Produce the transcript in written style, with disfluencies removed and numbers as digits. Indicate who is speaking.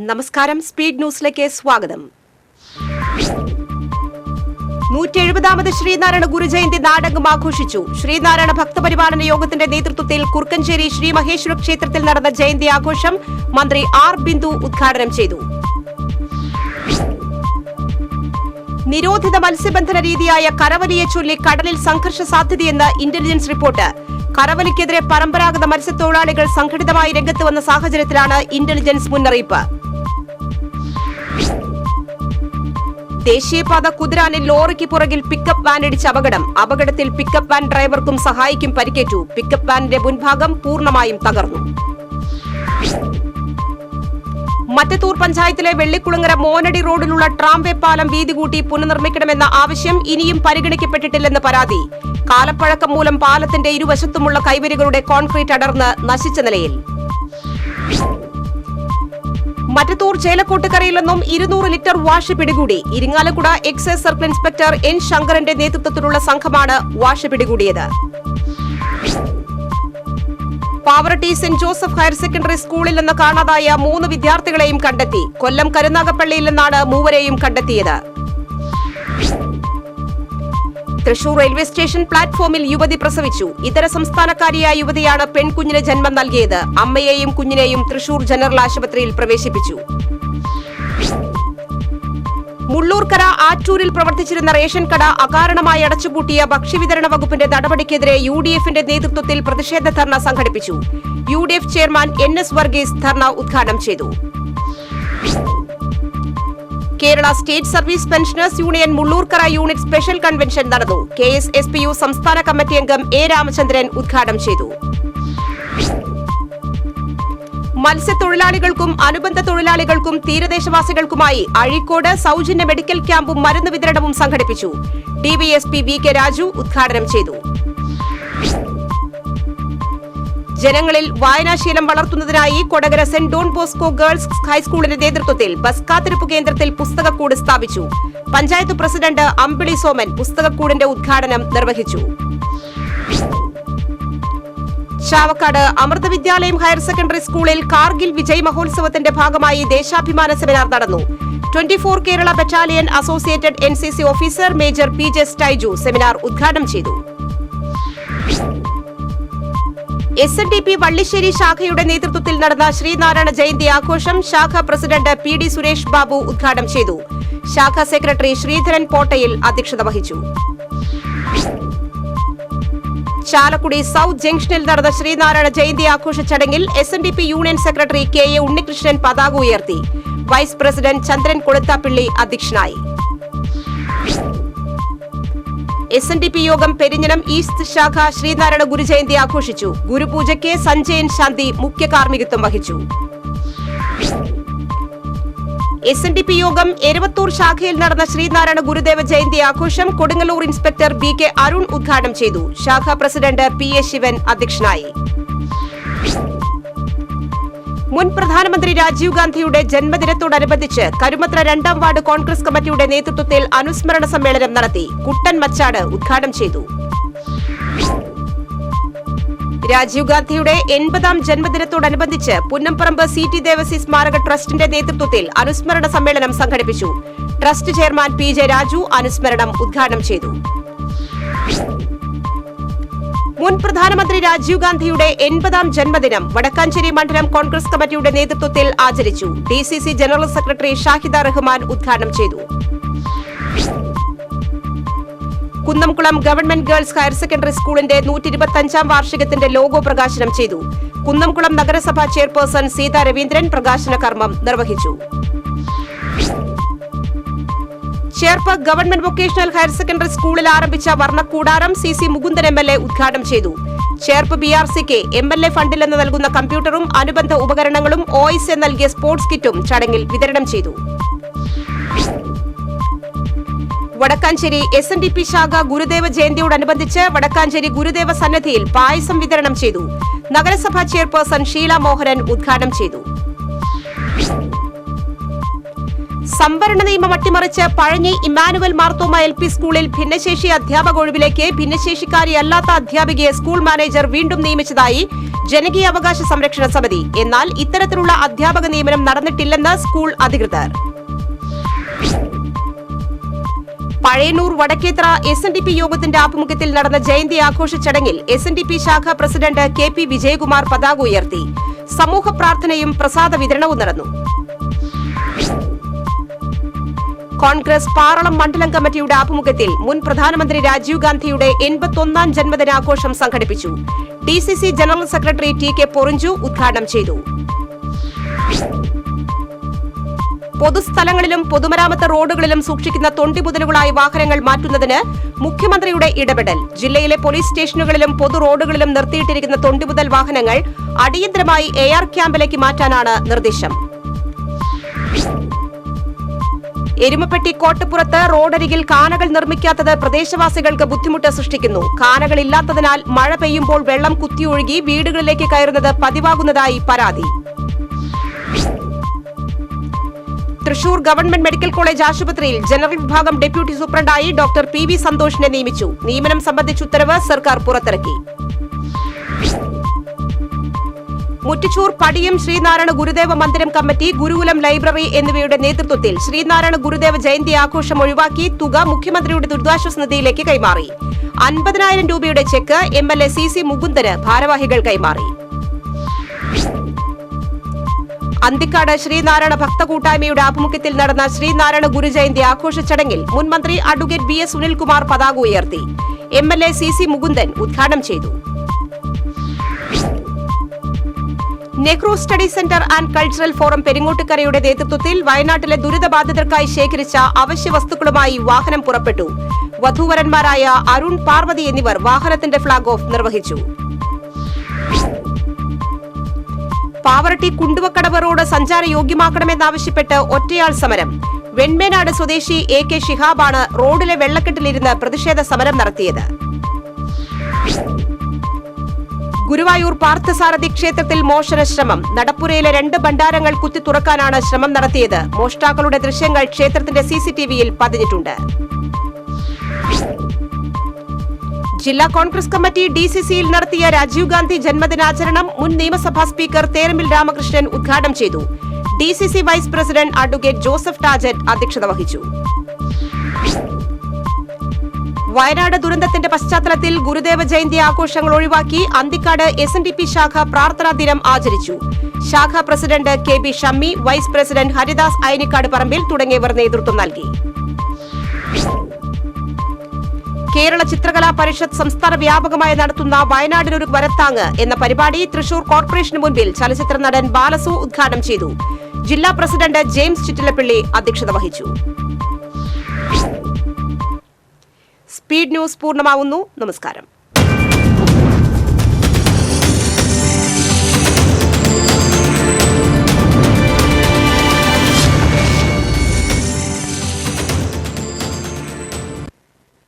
Speaker 1: നമസ്കാരം, സ്പീഡ് ന്യൂസിലേക്ക് സ്വാഗതം. 170ാമത് ശ്രീനാരായണ ഗുരുജയന്തി നാടെങ്ങും ആഘോഷിച്ചു. ശ്രീനാരായണ ഭക്തപരിപാലന യോഗത്തിന്റെ നേതൃത്വത്തിൽ കുറുക്കഞ്ചേരി ശ്രീ മഹേശ്വര ക്ഷേത്രത്തിൽ നടന്ന ജയന്തി ആഘോഷം മന്ത്രി ആർ ബിന്ദു ഉദ്ഘാടനം ചെയ്തു. നിരോധിത മത്സ്യബന്ധന രീതിയായ കരവലിയെ ചൊല്ലി കടലിൽ സംഘർഷ സാധ്യതയെന്ന് ഇന്റലിജൻസ് റിപ്പോർട്ട്. കരവലിക്കെതിരെ പരമ്പരാഗത മത്സ്യത്തൊഴിലാളികൾ സംഘടിതമായി രംഗത്ത് വന്ന സാഹചര്യത്തിലാണ് ഇന്റലിജൻസ് മുന്നറിയിപ്പ്. ദേശീയപാത കുതിരാനിൽ ലോറിക്ക് പുറകിൽ പിക്കപ്പ് വാൻ ഇടിച്ച അപകടത്തിൽ പിക്കപ്പ് വാൻ ഡ്രൈവർക്കും സഹായിക്കും പരിക്കേറ്റു. പിക്കപ്പ് വാനിന്റെ മുൻഭാഗം പൂർണ്ണമായും തകർന്നു. മറ്റത്തൂർ പഞ്ചായത്തിലെ വെള്ളിക്കുളങ്ങര മോനടി റോഡിലുള്ള ട്രാംവേ പാലം വീതി കൂട്ടി പുനർനിർമ്മിക്കണമെന്ന ആവശ്യം ഇനിയും പരിഗണിക്കപ്പെട്ടിട്ടില്ലെന്ന് പരാതി. കാലപ്പഴക്കം മൂലം പാലത്തിന്റെ ഇരുവശത്തുമുള്ള കൈവരികളുടെ കോൺക്രീറ്റ് അടർന്ന് നശിച്ച നിലയിൽ. മറ്റത്തൂർ ചേലക്കോട്ടുകരയിൽ നിന്നും 200 ലിറ്റർ വാഷ് പിടികൂടി. Irinjalakuda excise circle inspector N ശങ്കരന്റെ നേതൃത്വത്തിലുള്ള സംഘമാണ് വാഷ് പിടികൂടിയത്. Pavaratty Saint Joseph higher secondary സ്കൂളിൽ നിന്ന് കാണാതായ 3 വിദ്യാർത്ഥികളെയും കണ്ടെത്തി. കൊല്ലം കരുനാഗപ്പള്ളിയിൽ നിന്നാണ് മൂവരെയും കണ്ടെത്തിയത്. തൃശൂർ റെയിൽവേ സ്റ്റേഷൻ പ്ലാറ്റ്ഫോമിൽ യുവതി പ്രസവിച്ചു. ഇതര സംസ്ഥാനക്കാരിയായ യുവതിയാണ് പെൺകുഞ്ഞിന് ജന്മം നൽകിയത്. അമ്മയെയും കുഞ്ഞിനെയും തൃശൂർ ജനറൽ ആശുപത്രിയിൽ പ്രവേശിപ്പിച്ചു. മുള്ളൂർക്കര ആറ്റൂരിൽ പ്രവർത്തിച്ചിരുന്ന റേഷൻ കട അകാരണമായി അടച്ചുപൂട്ടിയ ഭക്ഷ്യവിതരണ വകുപ്പിന്റെ നടപടിക്കെതിരെ UDF-ന്റെ നേതൃത്വത്തിൽ പ്രതിഷേധ ധർണ സംഘടിപ്പിച്ചു. UDF ചെയർമാൻ NS വർഗീസ് ധർണ ഉദ്ഘാടനം ചെയ്തു. Kerala state service pensioners union Mullurkara unit special convention നടന്നു. KSSPU സംസ്ഥാന കമ്മിറ്റി അംഗം A രാമചന്ദ്രൻ ഉദ്ഘാടനം ചെയ്തു. മത്സ്യത്തൊഴിലാളികൾക്കും അനുബന്ധ തൊഴിലാളികൾക്കും തീരദേശവാസികൾക്കുമായി അഴീക്കോട് സൗജന്യ മെഡിക്കൽ ക്യാമ്പും മരുന്ന് വിതരണവും സംഘടിപ്പിച്ചു. DVSP VK രാജു ഉദ്ഘാടനം ചെയ്തു. ജനങ്ങളിൽ വായനാശീലം വളർത്തുന്നതിനായി Kodakara Saint Don Bosco Girls ഹൈസ്കൂളിന്റെ നേതൃത്വത്തിൽ ബസ് കാത്തിരിപ്പ് കേന്ദ്രത്തിൽ പുസ്തകക്കൂട് സ്ഥാപിച്ചു. പഞ്ചായത്ത് പ്രസിഡന്റ് അമ്പിളി സോമൻ പുസ്തകക്കൂടിന്റെ ഉദ്ഘാടനം നിർവഹിച്ചു. ചാവക്കാട് അമൃത വിദ്യാലയം ഹയർ സെക്കൻഡറി സ്കൂളിൽ കാർഗിൽ വിജയ് മഹോത്സവത്തിന്റെ ഭാഗമായി ദേശാഭിമാന സെമിനാർ നടന്നു. 24 Kerala battalion associated NCC officer major PJ Staiju seminar ഉദ്ഘാടനം ചെയ്തു. SNDP വള്ളിശ്ശേരി ശാഖയുടെ നേതൃത്വത്തിൽ നടന്ന ശ്രീനാരായണ ജയന്തി ആഘോഷം ശാഖ പ്രസിഡന്റ് PD സുരേഷ് ബാബു ഉദ്ഘാടനം ചെയ്തു. ശാഖ സെക്രട്ടറി ശ്രീധരൻ പോട്ടയിൽ അധ്യക്ഷത വഹിച്ചു. ചാലക്കുടി സൌത്ത് ജംഗ്ഷനിൽ നടന്ന ശ്രീനാരായണ ജയന്തി ആഘോഷ ചടങ്ങിൽ SNDP union secretary KA Unnikrishnan പതാക ഉയർത്തി. വൈസ് പ്രസിഡന്റ് ചന്ദ്രൻ കൊളുത്താപ്പിള്ളി അധ്യക്ഷനായി. SNDP യോഗം പെരിഞ്ഞനം ഈസ്റ്റ് ശാഖ ശ്രീനാരായണ ഗുരുജയന്തി ആഘോഷിച്ചു. ഗുരുപൂജയ്ക്ക് സഞ്ജയൻ ശാന്തി മുഖ്യ കാർമ്മികത്വം വഹിച്ചു. SNDP യോഗം എരവത്തൂർ ശാഖയിൽ നടന്ന ശ്രീനാരായണ ഗുരുദേവ ജയന്തി ആഘോഷം കൊടുങ്ങല്ലൂർ ഇൻസ്പെക്ടർ BK അരുൺ ഉദ്ഘാടനം ചെയ്തു. ശാഖാ പ്രസിഡന്റ് PA ശിവൻ അധ്യക്ഷനായി. മുൻ പ്രധാനമന്ത്രി രാജീവ് ഗാന്ധിയുടെ ജന്മദിനത്തോടനുബന്ധിച്ച് കരുമത്ര 2ാം വാർഡ് കോൺഗ്രസ് കമ്മിറ്റിയുടെ നേതൃത്വത്തിൽ അനുസ്മരണ സമ്മേളനം നടത്തി. കുട്ടൻ മച്ചാട് ഉദ്ഘാടനം ചെയ്തു. രാജീവ് ഗാന്ധിയുടെ 80ാം ജന്മദിനത്തോടനുബന്ധിച്ച് പുന്നംപറമ്പ് CT ദേവസി സ്മാരക ട്രസ്റ്റിന്റെ നേതൃത്വത്തിൽ അനുസ്മരണ സമ്മേളനം സംഘടിപ്പിച്ചു. ട്രസ്റ്റ് ചെയർമാൻ PJ രാജു അനുസ്മരണം ഉദ്ഘാടനം ചെയ്തു. മുൻ പ്രധാനമന്ത്രി രാജീവ് ഗാന്ധിയുടെ 80ാം ജന്മദിനം വടക്കാഞ്ചേരി മണ്ഡലം കോൺഗ്രസ് കമ്മിറ്റിയുടെ നേതൃത്വത്തിൽ ആചരിച്ചു. DCC general secretary Shahida Rahman ഉദ്ഘാടനം ചെയ്തു. Kunnamkulam government girls higher secondary സ്കൂളിന്റെ 125ാം വാർഷികത്തിന്റെ ലോഗോ പ്രകാശനം ചെയ്തു. കുന്നംകുളം നഗരസഭാ ചെയർപേഴ്സൺ സീതാ രവീന്ദ്രൻ പ്രകാശന കർമ്മം നിർവഹിച്ചു. Cherpu government vocational higher secondary സ്കൂളിൽ ആരംഭിച്ച വർണ്ണക്കൂടാരം CC മുകുന്ദൻ MLA ഉദ്ഘാടനം ചെയ്തു. ചേർപ്പ് BRCക്ക് MLA ഫണ്ടിൽ നിന്ന് നൽകുന്ന കമ്പ്യൂട്ടറും അനുബന്ധ ഉപകരണങ്ങളും OIC നൽകിയ സ്പോർട്സ് കിറ്റും ചടങ്ങിൽ വിതരണം ചെയ്തു. വടക്കാഞ്ചേരി SNDP ശാഖ ഗുരുദേവ ജയന്തിയോടനുബന്ധിച്ച് വടക്കാഞ്ചേരി ഗുരുദേവ സന്നിധിയിൽ പായസം വിതരണം ചെയ്തു. നഗരസഭാ ചെയർപേഴ്സൺ ഷീല മോഹനൻ ഉദ്ഘാടനം ചെയ്തു. സംവരണ നിയമം അട്ടിമറിച്ച് പഴഞ്ഞി ഇമ്മാനുവൽ മാർത്തോമ LP സ്കൂളിൽ ഭിന്നശേഷി അധ്യാപക ഒഴിവിലേക്ക് ഭിന്നശേഷിക്കാരിയല്ലാത്ത അധ്യാപികയെ സ്കൂൾ മാനേജർ വീണ്ടും നിയമിച്ചതായി ജനകീയ അവകാശ സംരക്ഷണ സമിതി. എന്നാൽ ഇത്തരത്തിലുള്ള അധ്യാപക നിയമനം നടന്നിട്ടില്ലെന്ന് സ്കൂൾ അധികൃതർ. പഴയന്നൂർ വടക്കേത്ര SNDP യോഗത്തിന്റെ ആഭിമുഖ്യത്തിൽ നടന്ന ജയന്തി ആഘോഷ ചടങ്ങിൽ SNDP ശാഖാ പ്രസിഡന്റ് KP വിജയകുമാർ പതാക ഉയർത്തി. സമൂഹ പ്രാർത്ഥനയും പ്രസാദ വിതരണവും നടന്നു. കോൺഗ്രസ് പാറളം മണ്ഡലം കമ്മിറ്റിയുടെ ആഭിമുഖ്യത്തിൽ മുൻ പ്രധാനമന്ത്രി രാജീവ് ഗാന്ധിയുടെ 81ാം ജന്മദിനാഘോഷം സംഘടിപ്പിച്ചു. DCC general secretary TK Porinju ഉദ്ഘാടനം ചെയ്തു. പൊതുസ്ഥലങ്ങളിലും പൊതുമരാമത്ത് റോഡുകളിലും സൂക്ഷിക്കുന്ന തൊണ്ടിമുതലുകളായ വാഹനങ്ങൾ മാറ്റുന്നതിന് മുഖ്യമന്ത്രിയുടെ ഇടപെടൽ. ജില്ലയിലെ പോലീസ് സ്റ്റേഷനുകളിലും പൊതു റോഡുകളിലും നിർത്തിയിട്ടിരിക്കുന്ന തൊണ്ടിമുതൽ വാഹനങ്ങൾ അടിയന്തരമായി AR ക്യാമ്പിലേക്ക് മാറ്റാനാണ് നിർദ്ദേശം. എരുമപ്പെട്ടി കോട്ടപ്പുറത്ത് റോഡരികിൽ കാനകൾ നിർമ്മിക്കാത്തത് പ്രദേശവാസികൾക്ക് ബുദ്ധിമുട്ട് സൃഷ്ടിക്കുന്നു. കാനകളില്ലാത്തതിനാൽ മഴ പെയ്യുമ്പോൾ വെള്ളം കുത്തിയൊഴുകി വീടുകളിലേക്ക് കയറുന്നത് പതിവാകുന്നതായി പരാതി. തൃശൂർ ഗവൺമെന്റ് മെഡിക്കൽ കോളേജ് ആശുപത്രിയിൽ ജനറൽ വിഭാഗം ഡെപ്യൂട്ടി സൂപ്രണ്ടായി ഡോക്ടർ PV സന്തോഷിനെ നിയമിച്ചു. നിയമനം സംബന്ധിച്ച ഉത്തരവ് സർക്കാർ പുറത്തിറക്കി. മുറ്റിച്ചൂർ പടിയം ശ്രീനാരായണ ഗുരുദേവ മന്ദിരം കമ്മിറ്റി, ഗുരുകുലം ലൈബ്രറി എന്നിവയുടെ നേതൃത്വത്തിൽ ശ്രീനാരായണ ഗുരുദേവ ജയന്തി ആഘോഷം ഒഴിവാക്കി തുക മുഖ്യമന്ത്രിയുടെ ദുരിതാശ്വാസ നിധിയിലേക്ക് കൈമാറി. 50,000 രൂപയുടെ ചെക്ക് MLA CC മുകുന്ദന് ഭാരവാഹികൾ കൈമാറി. അന്തിക്കാട് ശ്രീനാരായണ ഭക്ത കൂട്ടായ്മയുടെ ആഭിമുഖ്യത്തിൽ നടന്ന ശ്രീനാരായണ ഗുരുജയന്തി ആഘോഷ ചടങ്ങിൽ മുൻ മന്ത്രി അഡ്വക്കേറ്റ് BS സുനിൽകുമാർ പതാക ഉയർത്തി. MLA CC മുകുന്ദൻ ഉദ്ഘാടനം ചെയ്തു. Nehru Study Centre and Cultural Forum പെരിങ്ങോട്ടുകരയുടെ നേതൃത്വത്തിൽ വയനാട്ടിലെ ദുരിതബാധിതർക്കായി ശേഖരിച്ച അവശ്യ വസ്തുക്കളുമായി വാഹനം പുറപ്പെട്ടു. വധൂവരന്മാരായ അരുൺ, പാർവതി എന്നിവർ വാഹനത്തിന്റെ ഫ്ളാഗ് ഓഫ് നിർവഹിച്ചു. പാവറട്ടി കുണ്ടുവക്കടവ് റോഡ് സഞ്ചാരയോഗ്യമാക്കണമെന്നാവശ്യപ്പെട്ട് ഒറ്റയാൾ സമരം. വെൺമേനാട് സ്വദേശി AK ഷിഹാബാണ് റോഡിലെ വെള്ളക്കെട്ടിലിരുന്ന് പ്രതിഷേധ സമരം നടത്തിയത്. ഗുരുവായൂർ പാർത്ഥസാരഥി ക്ഷേത്രത്തിൽ മോഷണ ശ്രമം. നടപ്പുരയിലെ 2 ഭണ്ഡാരങ്ങൾ കുത്തി തുറക്കാനാണ് ശ്രമം നടത്തിയത്. മോഷ്ടാക്കളുടെ ദൃശ്യങ്ങൾ ക്ഷേത്രത്തിന്റെ CCTVയിൽ പതിഞ്ഞിട്ടുണ്ട്. ജില്ലാ കോൺഗ്രസ് കമ്മിറ്റി DCCയിൽ നടത്തിയ രാജീവ് ഗാന്ധി ജന്മദിനാചരണം മുൻ നിയമസഭാ സ്പീക്കർ തേരമ്പിൽ രാമകൃഷ്ണൻ ഉദ്ഘാടനം ചെയ്തു. DCC vice president advocate Joseph Tajet അധ്യക്ഷത വഹിച്ചു. വയനാട് ദുരന്തത്തിന്റെ പശ്ചാത്തലത്തിൽ ഗുരുദേവ ജയന്തി ആഘോഷങ്ങൾ ഒഴിവാക്കി അന്തിക്കാട് SNDP ശാഖ പ്രാർത്ഥനാ ദിനം ആചരിച്ചു. ശാഖാ president KB Shammi, vice president Haridas Ayanikkad Parambil തുടങ്ങിയവർ നേതൃത്വം നൽകി. കേരള ചിത്രകലാ പരിഷത്ത് സംസ്ഥാന വ്യാപകമായി നടത്തുന്ന വയനാടിനൊരു വരത്താങ്ങ് എന്ന പരിപാടി തൃശൂർ കോർപ്പറേഷന് മുൻപിൽ ചലച്ചിത്ര നടൻ ബാലസു ഉദ്ഘാടനം ചെയ്തു. ജില്ലാ പ്രസിഡന്റ് ജെയിംസ് ചിറ്റിലപ്പള്ളി അധ്യക്ഷത വഹിച്ചു. സ്പീഡ് ന്യൂസ് പൂർണ്ണമാവുന്നു. നമസ്കാരം.